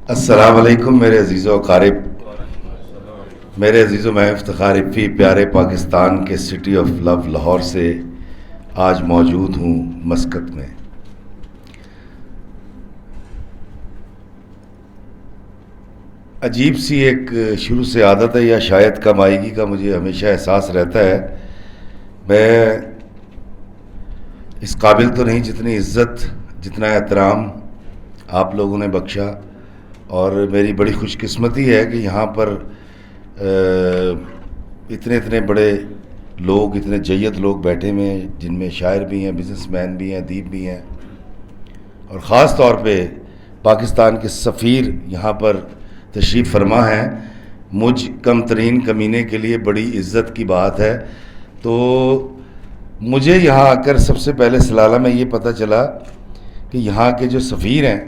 السلام علیکم میرے عزیز و اقارب، میرے عزیز و میں افتخار افی پیارے پاکستان کے سٹی آف لو لاہور سے آج موجود ہوں مسقط میں۔ عجیب سی ایک شروع سے عادت ہے یا شاید کمائیگی کا مجھے ہمیشہ احساس رہتا ہے۔ میں اس قابل تو نہیں جتنی عزت، جتنا احترام آپ لوگوں نے بخشا، اور میری بڑی خوش قسمتی ہے کہ یہاں پر اتنے بڑے لوگ، اتنے جید لوگ بیٹھے ہوئے ہیں، جن میں شاعر بھی ہیں، بزنس مین بھی ہیں، ادیب بھی ہیں، اور خاص طور پہ پاکستان کے سفیر یہاں پر تشریف فرما ہیں۔ مجھ کم ترین کمینے کے لیے بڑی عزت کی بات ہے۔ تو مجھے یہاں آ کر سب سے پہلے سلالہ میں یہ پتہ چلا کہ یہاں کے جو سفیر ہیں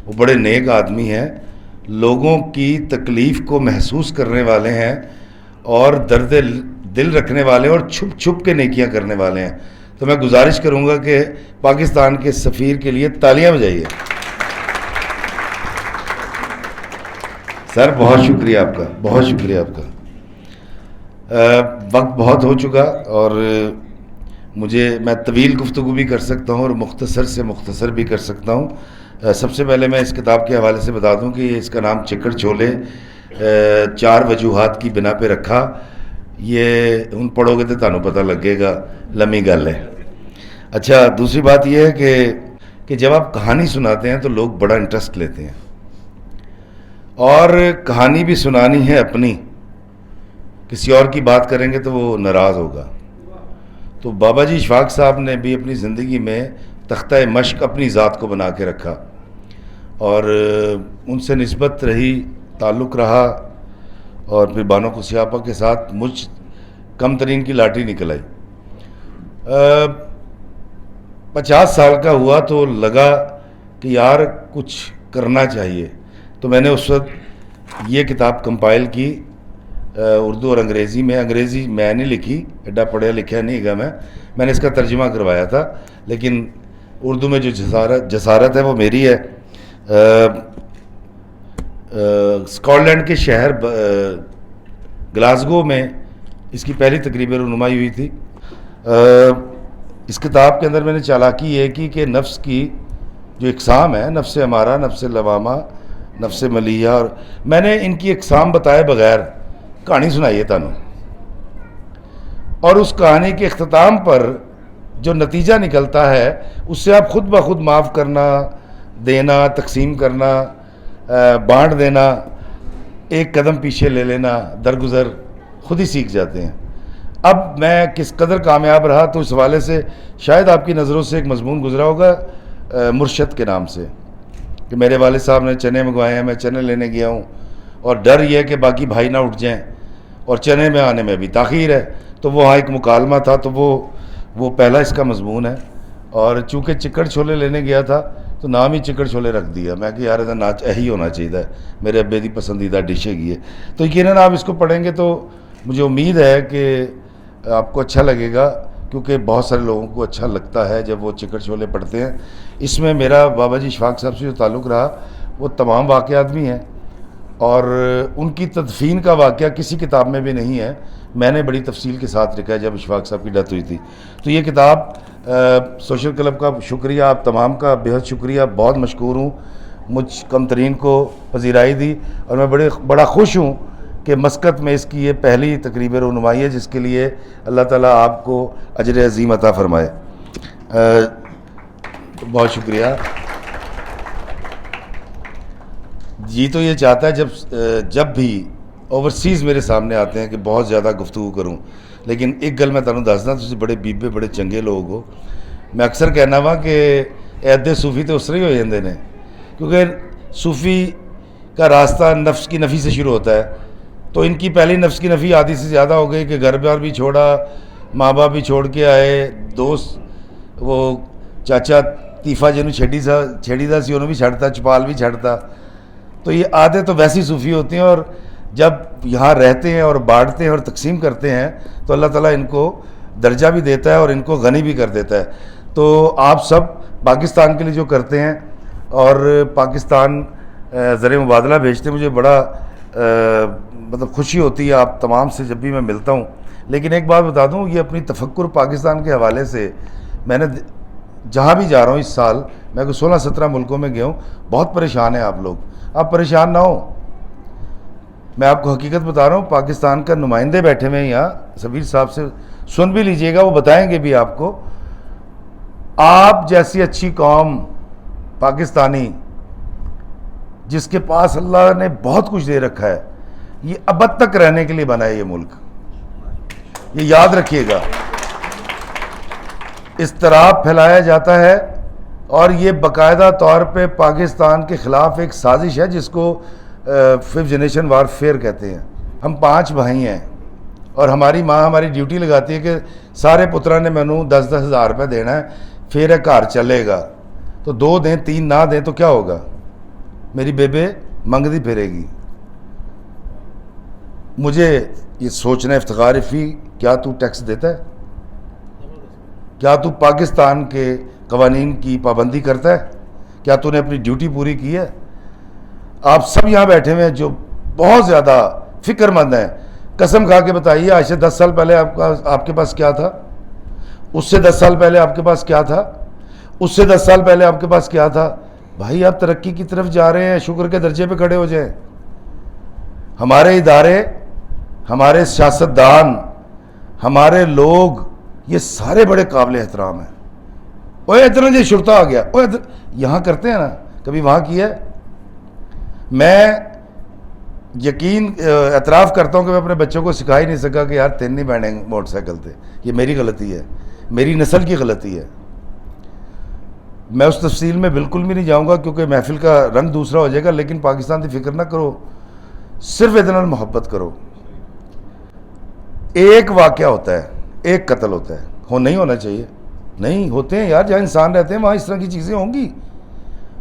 وہ بڑے نیک آدمی ہیں، لوگوں کی تکلیف کو محسوس کرنے والے ہیں، اور درد دل رکھنے والے، اور چھپ چھپ کے نیکیاں کرنے والے ہیں۔ تو میں گزارش کروں گا کہ پاکستان کے سفیر کے لیے تالیاں بجائیے۔ سر بہت شکریہ آپ کا، بہت شکریہ آپ کا۔ وقت بہت ہو چکا، اور میں طویل گفتگو بھی کر سکتا ہوں اور مختصر سے مختصر بھی کر سکتا ہوں۔ سب سے پہلے میں اس کتاب کے حوالے سے بتا دوں کہ اس کا نام چکر چھولے 4 وجوہات کی بنا پہ رکھا۔ یہ ہن پڑھو گے تو تانوں پتہ لگے گا، لمبی گل ہے۔ اچھا، دوسری بات یہ ہے کہ جب آپ کہانی سناتے ہیں تو لوگ بڑا انٹرسٹ لیتے ہیں، اور کہانی بھی سنانی ہے اپنی، کسی اور کی بات کریں گے تو وہ ناراض ہوگا۔ تو بابا جی اشفاق صاحب نے بھی اپنی زندگی میں تختہ مشق اپنی ذات کو بنا کے رکھا، اور ان سے نسبت رہی، تعلق رہا، اور پھر بانو قصیاپا کے ساتھ مجھ کم ترین کی لاٹھی نکل آئی۔ 50 سال کا ہوا تو لگا کہ یار کچھ کرنا چاہیے، تو میں نے اس وقت یہ کتاب کمپائل کی اردو اور انگریزی میں۔ انگریزی میں نے لکھی، ایڈا پڑھیا لکھا نہیں گا میں نے اس کا ترجمہ کروایا تھا، لیکن اردو میں جو جسارت ہے وہ میری ہے۔ اسکاٹ لینڈ کے شہر گلاسگو میں اس کی پہلی تقریب رونمائی ہوئی تھی۔ اس کتاب کے اندر میں نے چالاکی یہ کی کہ نفس کی جو اقسام ہے، نفس امارہ، نفس لوامہ، نفس ملیحہ، اور میں نے ان کی اقسام بتائے بغیر کہانی سنائی ہے تانوں، اور اس کہانی کے اختتام پر جو نتیجہ نکلتا ہے اس سے آپ خود بخود معاف کرنا، دینا، تقسیم کرنا، بانٹ دینا، ایک قدم پیچھے لے لینا، درگزر خود ہی سیکھ جاتے ہیں۔ اب میں کس قدر کامیاب رہا تو اس حوالے سے شاید آپ کی نظروں سے ایک مضمون گزرا ہوگا مرشد کے نام سے، کہ میرے والد صاحب نے چنے منگوائے ہیں، میں چنے لینے گیا ہوں، اور ڈر یہ کہ باقی بھائی نہ اٹھ جائیں، اور چنے میں آنے میں ابھی تاخیر ہے۔ تو وہاں ایک مکالمہ تھا، تو وہ پہلا اس کا مضمون ہے۔ اور چونکہ چکر چھولے لینے گیا تھا تو نام ہی چکر چھولے رکھ دیا، میں کہ یار ایسا ناچ یہی ہونا چاہیے، میرے ابے دی پسندیدہ ڈش ہے یہ۔ تو یقیناً آپ اس کو پڑھیں گے تو مجھے امید ہے کہ آپ کو اچھا لگے گا، کیونکہ بہت سارے لوگوں کو اچھا لگتا ہے جب وہ چکر چھولے پڑھتے ہیں۔ اس میں میرا بابا جی اشفاق صاحب سے جو تعلق رہا وہ تمام واقعات بھی ہیں، اور ان کی تدفین کا واقعہ کسی کتاب میں بھی نہیں ہے، میں نے بڑی تفصیل کے ساتھ لکھا ہے جب اشفاق صاحب کی ڈیتھ ہوئی تھی۔ تو یہ کتاب سوشل کلب کا شکریہ، آپ تمام کا بہت شکریہ، بہت مشکور ہوں، مجھ کم ترین کو پذیرائی دی، اور میں بڑا خوش ہوں کہ مسقط میں اس کی یہ پہلی تقریب رونمائی ہے، جس کے لیے اللہ تعالیٰ آپ کو اجر عظیم عطا فرمائے۔ بہت شکریہ۔ جی تو یہ چاہتا ہے جب بھی اوورسیز میرے سامنے آتے ہیں کہ بہت زیادہ گفتگو کروں، لیکن ایک گل میں تمہیں دسنا، تسی بڑے بیبے بڑے چنگے لوگ ہو۔ میں اکثر کہنا وا کہ عہدے صوفی تو اس طرح ہی ہو جاندے نے، کیونکہ صوفی کا راستہ نفس کی نفی سے شروع ہوتا ہے، تو ان کی پہلی نفس کی نفی آدھی سے زیادہ ہو گئی کہ گھر بار بھی چھوڑا، ماں باپ بھی چھوڑ کے آئے، دوست وہ چاچا تیفا جنہوں چھیڑی دا سی انہوں بھی چھڑتا، چپال بھی چھڑتا۔ تو یہ عادتیں تو ویسی صوفی ہوتی ہیں، اور جب یہاں رہتے ہیں اور بانٹتے ہیں اور تقسیم کرتے ہیں تو اللہ تعالیٰ ان کو درجہ بھی دیتا ہے اور ان کو غنی بھی کر دیتا ہے۔ تو آپ سب پاکستان کے لیے جو کرتے ہیں، اور پاکستان زر مبادلہ بھیجتے مجھے بڑا مطلب خوشی ہوتی ہے آپ تمام سے جب بھی میں ملتا ہوں. لیکن ایک بات بتا دوں, یہ اپنی تفکر پاکستان کے حوالے سے میں نے جہاں بھی جا رہا ہوں اس سال, میں کوئی 16-17 ملکوں میں گیا ہوں, بہت پریشان ہیں آپ لوگ. آپ پریشان نہ ہوں, میں آپ کو حقیقت بتا رہا ہوں. پاکستان کا نمائندے بیٹھے ہوئے ہیں یہاں, سبیر صاحب سے سن بھی لیجئے گا, وہ بتائیں گے بھی آپ کو. آپ جیسی اچھی قوم پاکستانی جس کے پاس اللہ نے بہت کچھ دے رکھا ہے, یہ ابد تک رہنے کے لیے بنا ہے یہ ملک, یہ یاد رکھیے گا. اضطراب پھیلایا جاتا ہے اور یہ باقاعدہ طور پہ پاکستان کے خلاف ایک سازش ہے جس کو 5th جنریشن وارفیئر کہتے ہیں. ہم 5 بھائی ہیں اور ہماری ماں ہماری ڈیوٹی لگاتی ہے کہ سارے پترا نے مینوں 10-10 ہزار روپے دینا ہے, پھر گھر چلے گا. تو 2 دیں 3 نہ دیں تو کیا ہوگا؟ میری بیبے منگتی پھرے گی. مجھے یہ سوچنا افتخار فی, کیا تو ٹیکس دیتا ہے؟ کیا تو پاکستان کے قوانین کی پابندی کرتا ہے؟ کیا تو نے اپنی ڈیوٹی پوری کی ہے؟ آپ سب یہاں بیٹھے ہوئے ہیں جو بہت زیادہ فکر مند ہیں, قسم کھا کے بتائیے آج سے 10 سال پہلے آپ کے پاس کیا تھا؟ اس سے 10 سال پہلے آپ کے پاس کیا تھا؟ اس سے 10 سال پہلے آپ کے پاس کیا تھا؟ بھائی آپ ترقی کی طرف جا رہے ہیں, شکر کے درجے پہ کھڑے ہو جائیں. ہمارے ادارے, ہمارے سیاستدان, ہمارے لوگ, یہ سارے بڑے قابل احترام ہیں. اوے ادھر جی شرطا آ گیا, اوے یہاں کرتے ہیں نا, کبھی وہاں کیا ہے؟ میں یقین اعتراف کرتا ہوں کہ میں اپنے بچوں کو سکھا ہی نہیں سکا کہ یار 3 نہیں بیٹھیں موٹر سائیکل تھے. یہ میری غلطی ہے, میری نسل کی غلطی ہے. میں اس تفصیل میں بالکل بھی نہیں جاؤں گا کیونکہ محفل کا رنگ دوسرا ہو جائے گا. لیکن پاکستان کی فکر نہ کرو, صرف اتنا محبت کرو. ایک واقعہ ہوتا ہے, ایک قتل ہوتا ہے, نہیں ہونا چاہیے, نہیں ہوتے ہیں یار, جہاں انسان رہتے ہیں وہاں اس طرح کی چیزیں ہوں گی.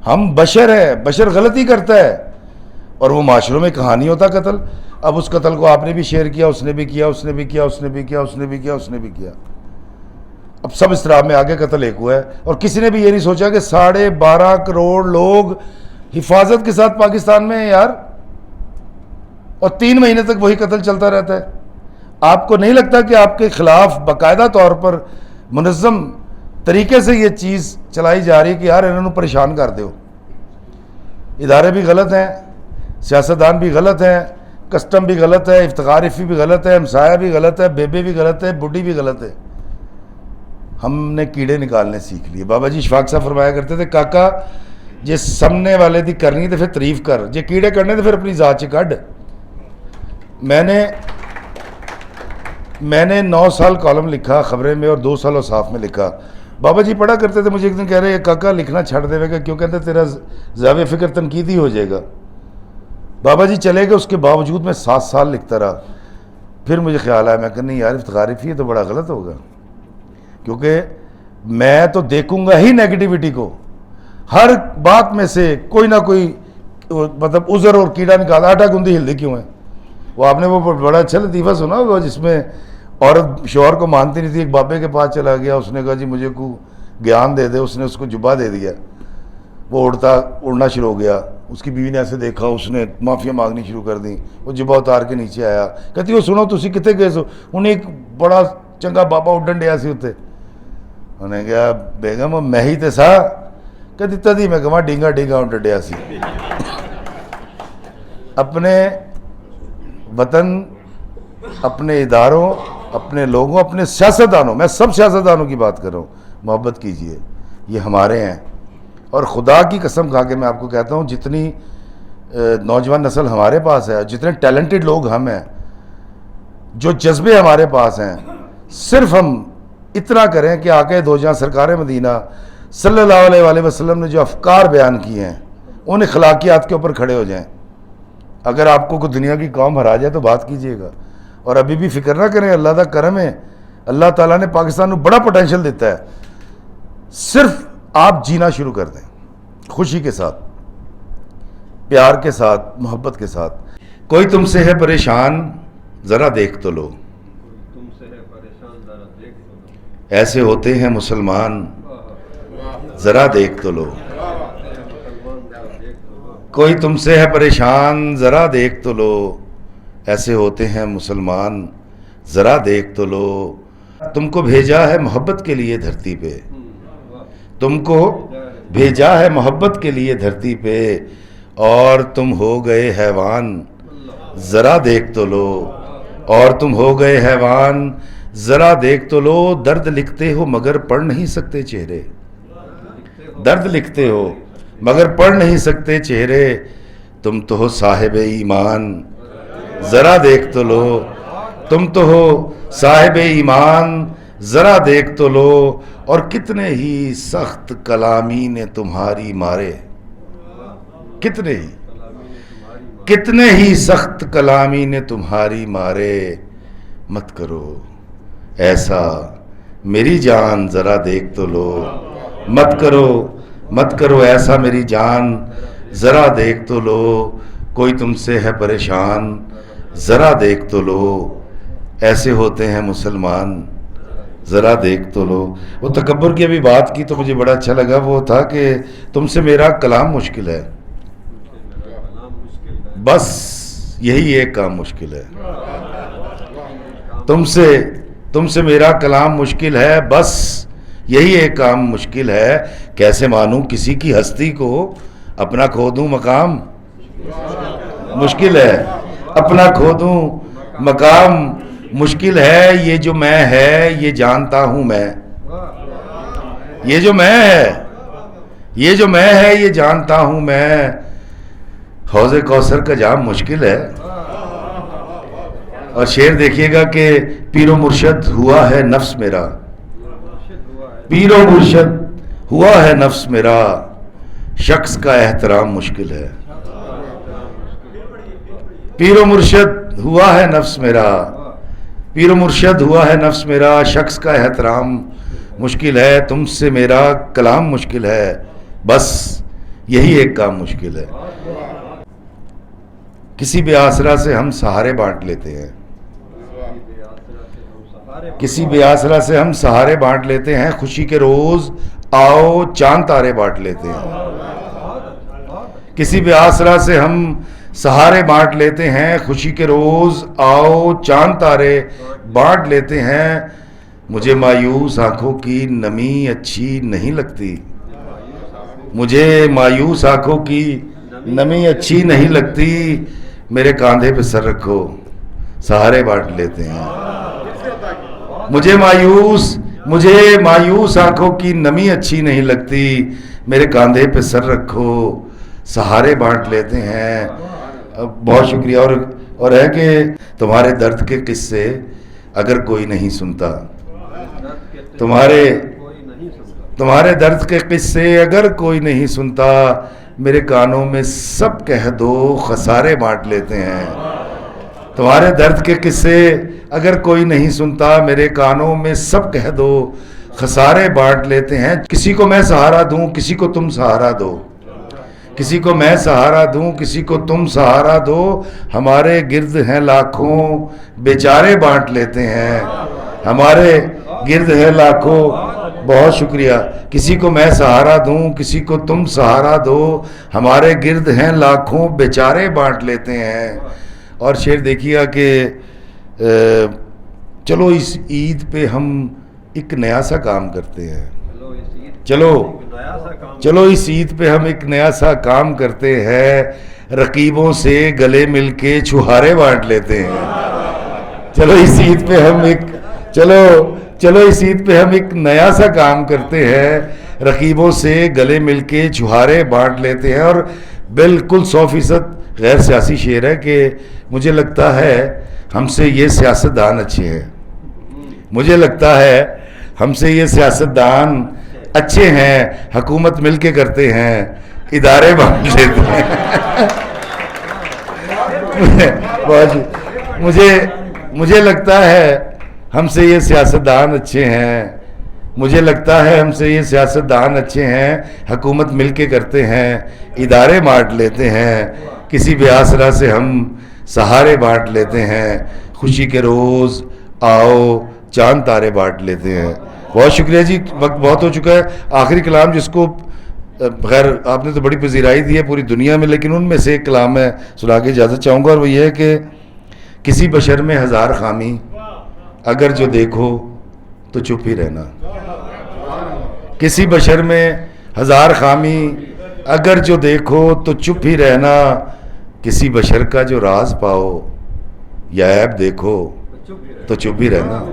ہم بشر ہیں, بشر غلطی کرتا ہے, اور وہ معاشروں میں کہانی ہوتا قتل. اب اس قتل کو آپ نے بھی شیئر کیا, اس نے بھی کیا, اس نے بھی کیا, اس نے بھی کیا, اس نے بھی کیا, اس نے بھی کیا. اب سب اضطراب میں آگے قتل ایک ہوا ہے, اور کسی نے بھی یہ نہیں سوچا کہ 12.5 کروڑ لوگ حفاظت کے ساتھ پاکستان میں ہیں یار, اور 3 مہینے تک وہی قتل چلتا رہتا ہے. آپ کو نہیں لگتا کہ آپ کے خلاف باقاعدہ طور پر منظم طریقے سے یہ چیز چلائی جا رہی ہے کہ یار انہوں نے پریشان کر دو؟ ادارے بھی غلط ہیں, سیاستدان بھی غلط ہیں, کسٹم بھی غلط ہے, افتخار فی بھی غلط ہے, ہمسایہ بھی غلط ہے, بیبے بھی غلط ہے, بڈھی بھی غلط ہے. ہم نے کیڑے نکالنے سیکھ لیے. بابا جی اشفاق صاحب فرمایا کرتے تھے, کاکا جے سامنے والے دی کرنی تو پھر تعریف کر, جے کیڑے کرنے تو پھر اپنی ذات چ کڈ. میں نے 9 سال کالم لکھا خبریں میں اور 2 سال اوصاف میں لکھا. بابا جی پڑھا کرتے تھے, مجھے ایک دن کہہ رہے کاکا لکھنا چھڑ دے گا, کیوں کہتے تیرا زاویہ فکر تنقیدی ہو جائے گا. بابا جی چلے گئے, اس کے باوجود میں 7 سال لکھتا رہا. پھر مجھے خیال آیا, میں کہ نہیں یار افتخار فی یہ تو بڑا غلط ہوگا, کیونکہ میں تو دیکھوں گا ہی نیگیٹیوٹی کو. ہر بات میں سے کوئی نہ کوئی مطلب عذر اور کیڑا نکالا. آٹا گوندی ہلدی کیوں ہے؟ وہ آپ نے وہ بڑا اچھا لطیفہ سنا ہوگا جس میں عورت شوہر کو مانتی نہیں تھی, ایک بابے کے پاس چلا گیا, اس نے کہا جی مجھے کو گیان دے دے, اس نے اس کو جبہ دے دیا. وہ اڑنا شروع ہو گیا. اس کی بیوی نے ایسے دیکھا, اس نے معافیاں مانگنی شروع کر دیں. وہ جبہ اتار کے نیچے آیا, کہتی وہ سنو تسی کتے گئے سو؟ انہیں ایک بڑا چنگا بابا اڈن ڈیا سی اتنے. انہیں کہا بیگم میں ہی تے سا, کہتی تدھی میں کہاں ڈینگا اڈن ڈیا سی. اپنے وطن, اپنے اداروں, اپنے لوگوں, اپنے سیاستدانوں, میں سب سیاستدانوں کی بات کر رہا ہوں, محبت کیجئے, یہ ہمارے ہیں. اور خدا کی قسم کھا کے میں آپ کو کہتا ہوں, جتنی نوجوان نسل ہمارے پاس ہے, جتنے ٹیلنٹڈ لوگ ہم ہیں, جو جذبے ہمارے پاس ہیں, صرف ہم اتنا کریں کہ آقا دو جہاں سرکار مدینہ صلی اللہ علیہ وآلہ وسلم نے جو افکار بیان کیے ہیں ان اخلاقیات کے اوپر کھڑے ہو جائیں. اگر آپ کو کوئی دنیا کی قوم ہرا جائے تو بات کیجئے گا, اور ابھی بھی فکر نہ کریں, اللہ کا کرم ہے, اللہ تعالیٰ نے پاکستان کو بڑا پوٹینشل دیتا ہے. صرف آپ جینا شروع کر دیں, خوشی کے ساتھ, پیار کے ساتھ, محبت کے ساتھ. کوئی تم سے ہے پریشان ذرا دیکھ تو لو, ایسے ہوتے ہیں مسلمان ذرا دیکھ تو لو. کوئی تم سے ہے پریشان ذرا دیکھ تو لو، ایسے ہوتے ہیں مسلمان ذرا دیکھ تو لو۔ تم کو بھیجا ہے محبت کے لیے دھرتی پہ، تم کو بھیجا ہے محبت کے لیے دھرتی پہ، اور تم ہو گئے حیوان ذرا دیکھ تو لو، اور تم ہو گئے حیوان ذرا دیکھ تو لو۔ درد لکھتے ہو مگر پڑھ نہیں سکتے چہرے، درد لکھتے ہو مگر پڑھ نہیں سکتے چہرے، تم تو ہو صاحب ایمان ذرا دیکھ تو لو، تم تو ہو صاحب ایمان ذرا دیکھ تو لو۔ اور کتنے ہی سخت کلامی نے تمہاری مارے، کتنے ہی سخت کلامی نے تمہاری مارے، مت کرو ایسا میری جان ذرا دیکھ تو لو، مت کرو ایسا میری جان ذرا دیکھ تو لو۔ کوئی تم سے ہے پریشان ذرا دیکھ تو لو، ایسے ہوتے ہیں مسلمان ذرا دیکھ تو لو۔ وہ تکبر کی ابھی بات کی تو مجھے بڑا اچھا لگا، وہ تھا کہ تم سے میرا کلام مشکل ہے، بس یہی ایک کام مشکل ہے، تم سے میرا کلام مشکل ہے، بس یہی ایک کام مشکل ہے۔ کیسے مانوں کسی کی ہستی کو، اپنا کھو دوں مقام مشکل ہے، اپنا کھو دوں مقام مشکل ہے۔ یہ جو میں ہے یہ جانتا ہوں میں، یہ جو میں ہے یہ جانتا ہوں میں، حوض کوثر کا جام مشکل ہے۔ اور شعر دیکھیے گا کہ پیر و مرشد ہوا ہے نفس میرا، پیر و مرشد ہوا ہے نفس میرا، شخص کا احترام مشکل ہے۔ پیر و مرشد ہوا ہے نفس میرا، پیر و مرشد ہوا ہے نفس میرا، شخص کا احترام مشکل ہے۔ تم سے میرا کلام مشکل ہے، بس یہی ایک کام مشکل ہے۔ کسی بے آسرا سے ہم سہارے بانٹ لیتے ہیں، کسی بے آسرا سے ہم سہارے بانٹ لیتے ہیں، خوشی کے روز آؤ چاند تارے بانٹ لیتے ہیں۔ کسی بے آسرا سے ہم سہارے بانٹ لیتے ہیں، خوشی کے روز آؤ چاند تارے بانٹ لیتے ہیں۔ مجھے مایوس آنکھوں کی نمی اچھی نہیں لگتی، مجھے مایوس آنکھوں کی نمی اچھی نہیں لگتی، میرے کاندھے پہ سر رکھو سہارے بانٹ لیتے ہیں۔ مجھے مایوس آنکھوں کی نمی اچھی نہیں لگتی، میرے کاندھے پہ سر رکھو سہارے بانٹ لیتے ہیں۔ بہت شکریہ۔ اور ہے کہ تمہارے درد کے قصے اگر کوئی نہیں سنتا، تمہارے درد کے قصے اگر کوئی نہیں سنتا، میرے کانوں میں سب کہہ دو خسارے بانٹ لیتے ہیں۔ تمہارے درد کے قصے اگر کوئی نہیں سنتا، میرے کانوں میں سب کہہ دو خسارے بانٹ لیتے ہیں۔ کسی کو میں سہارا دوں، کسی کو تم سہارا دو، کسی کو میں سہارا دوں، کسی کو تم سہارا دو، ہمارے گرد ہیں لاکھوں بیچارے بانٹ لیتے ہیں، ہمارے گرد ہیں لاکھوں۔ بہت شکریہ۔ کسی کو میں سہارا دوں، کسی کو تم سہارا دو، ہمارے گرد ہیں لاکھوں بیچارے بانٹ لیتے ہیں۔ اور شعر دیکھیے گا کہ چلو اس عید پہ ہم ایک نیا سا کام کرتے ہیں، چلو اس عید پہ ہم ایک نیا سا کام کرتے ہیں، رقیبوں سے گلے مل کے چھہارے بانٹ لیتے ہیں۔ چلو اس عید پہ ہم ایک نیا سا کام کرتے ہیں، رقیبوں سے گلے مل کے چھہارے بانٹ لیتے ہیں۔ اور بالکل 100% غیر سیاسی شعر ہے کہ مجھے لگتا ہے ہم سے یہ سیاستدان اچھے ہیں، مجھے لگتا ہے ہم سے یہ سیاستدان اچھے ہیں، حکومت مل کے کرتے ہیں، ادارے بانٹ لیتے ہیں۔ مجھے لگتا ہے ہم سے یہ سیاستدان اچھے ہیں، مجھے لگتا ہے ہم سے یہ سیاستدان اچھے ہیں، حکومت مل کے کرتے ہیں، ادارے بانٹ لیتے ہیں، کسی بے آسرا سے ہم سہارے بانٹ لیتے ہیں، خوشی کے روز آؤ چاند تارے بانٹ لیتے ہیں۔ بہت شکریہ جی، وقت بہت ہو چکا ہے۔ آخری کلام جس کو خیر آپ نے تو بڑی پذیرائی دی ہے پوری دنیا میں، لیکن ان میں سے ایک کلام میں سنا کے اجازت چاہوں گا، اور وہ یہ ہے کہ کسی بشر میں ہزار خامی، اگر جو دیکھو تو چپ ہی رہنا. کسی بشر میں ہزار خامی، اگر جو دیکھو تو چپ ہی رہنا. کسی بشر کا جو راز پاؤ یا عیب دیکھو تو چپ ہی رہنا.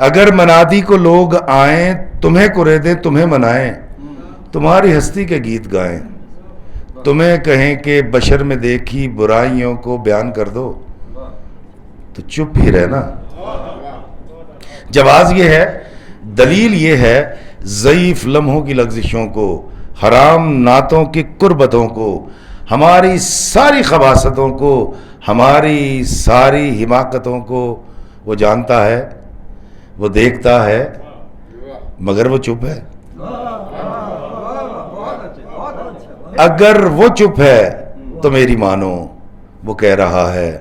اگر منادی کو لوگ آئیں، تمہیں قریدیں تمہیں منائیں، تمہاری ہستی کے گیت گائیں، تمہیں کہیں کہ بشر میں دیکھی برائیوں کو بیان کر دو تو چپ ہی رہنا. جواز یہ ہے، دلیل یہ ہے، ضعیف لمحوں کی لغزشوں کو، حرام نعتوں کی قربتوں کو، ہماری ساری خباثتوں کو، ہماری ساری حماقتوں کو وہ جانتا ہے، وہ دیکھتا ہے، مگر وہ چپ ہے. اگر وہ چپ ہے تو میری مانو، وہ کہہ رہا ہے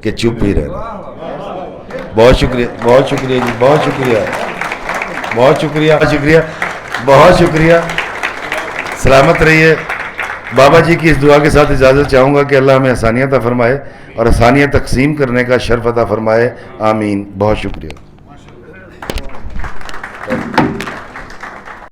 کہ چپ ہی رہنا. بہت شکریہ، بہت شکریہ جی، بہت شکریہ، بہت شکریہ، شکریہ، بہت شکریہ. سلامت رہیے. بابا جی کی اس دعا کے ساتھ اجازت چاہوں گا کہ اللہ ہمیں آسانیاں عطا فرمائے اور آسانیاں تقسیم کرنے کا شرف عطا فرمائے. آمین. بہت شکریہ.